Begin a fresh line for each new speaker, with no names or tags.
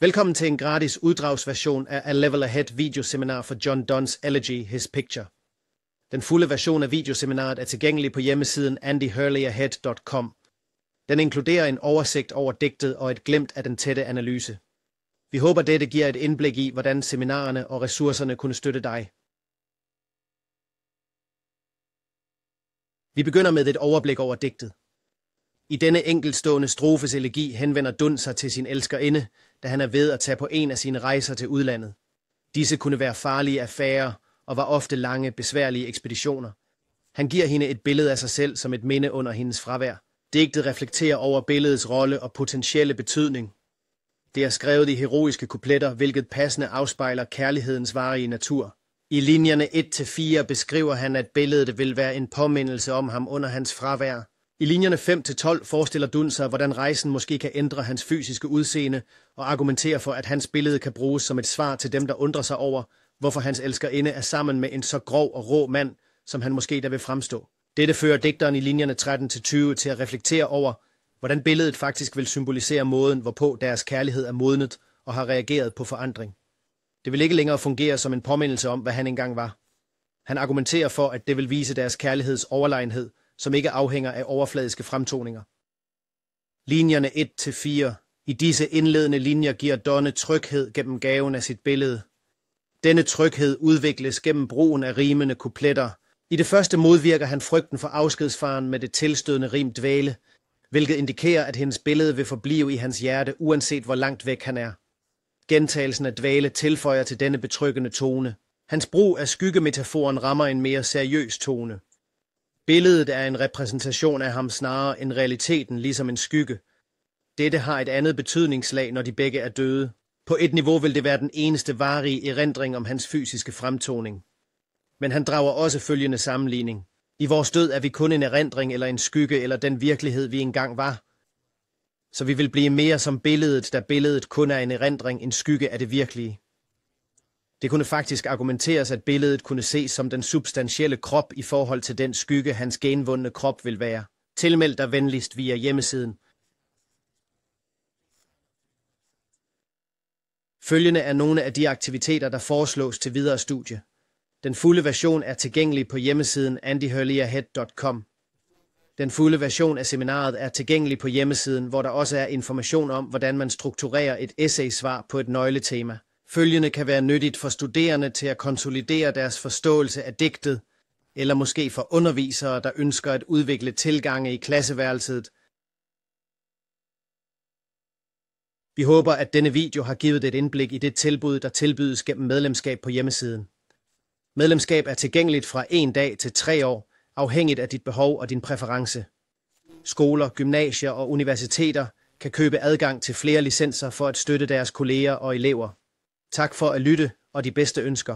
Velkommen til en gratis uddragsversion af A Level Ahead videoseminar for John Donne's Elegy, His Picture. Den fulde version af videoseminaret er tilgængelig på hjemmesiden andyhurleyahead.com. Den inkluderer en oversigt over digtet og et glimt af den tætte analyse. Vi håber, dette giver et indblik i, hvordan seminarerne og ressourcerne kunne støtte dig. Vi begynder med et overblik over digtet. I denne enkeltstående strofes elegi henvender Donne sig til sin elskerinde, da han er ved at tage på en af sine rejser til udlandet. Disse kunne være farlige affærer og var ofte lange, besværlige ekspeditioner. Han giver hende et billede af sig selv som et minde under hendes fravær. Digtet reflekterer over billedets rolle og potentielle betydning. Det er skrevet i heroiske kupletter, hvilket passende afspejler kærlighedens varige natur. I linjerne 1-4 beskriver han, at billedet vil være en påmindelse om ham under hans fravær. I linjerne 5-12 forestiller Donne sig, hvordan rejsen måske kan ændre hans fysiske udseende og argumenterer for, at hans billede kan bruges som et svar til dem, der undrer sig over, hvorfor hans elskerinde er sammen med en så grov og rå mand, som han måske der vil fremstå. Dette fører digteren i linjerne 13-20 til at reflektere over, hvordan billedet faktisk vil symbolisere måden, hvorpå deres kærlighed er modnet og har reageret på forandring. Det vil ikke længere fungere som en påmindelse om, hvad han engang var. Han argumenterer for, at det vil vise deres kærligheds overlegenhed, som ikke afhænger af overfladiske fremtoninger. Linjerne 1-4. I disse indledende linjer giver Donne tryghed gennem gaven af sit billede. Denne tryghed udvikles gennem brugen af rimende kupletter. I det første modvirker han frygten for afskedsfaren med det tilstødende rim dvæle, hvilket indikerer, at hendes billede vil forblive i hans hjerte, uanset hvor langt væk han er. Gentagelsen af dvæle tilføjer til denne betryggende tone. Hans brug af skyggemetaforen rammer en mere seriøs tone. Billedet er en repræsentation af ham snarere end realiteten, ligesom en skygge. Dette har et andet betydningslag, når de begge er døde. På et niveau vil det være den eneste varige erindring om hans fysiske fremtoning. Men han drager også følgende sammenligning. I vores død er vi kun en erindring eller en skygge eller den virkelighed, vi engang var. Så vi vil blive mere som billedet, da billedet kun er en erindring, en skygge af det virkelige. Det kunne faktisk argumenteres, at billedet kunne ses som den substantielle krop i forhold til den skygge, hans genvundne krop vil være. Tilmeld dig venligst via hjemmesiden. Følgende er nogle af de aktiviteter, der foreslås til videre studie. Den fulde version er tilgængelig på hjemmesiden andyhurleyahead.com. Den fulde version af seminaret er tilgængelig på hjemmesiden, hvor der også er information om, hvordan man strukturerer et essaysvar på et nøgletema. Følgende kan være nyttigt for studerende til at konsolidere deres forståelse af digtet, eller måske for undervisere, der ønsker at udvikle tilgange i klasseværelset. Vi håber, at denne video har givet et indblik i det tilbud, der tilbydes gennem medlemskab på hjemmesiden. Medlemskab er tilgængeligt fra 1 dag til 3 år, afhængigt af dit behov og din præference. Skoler, gymnasier og universiteter kan købe adgang til flere licenser for at støtte deres kolleger og elever. Tak for at lytte og de bedste ønsker.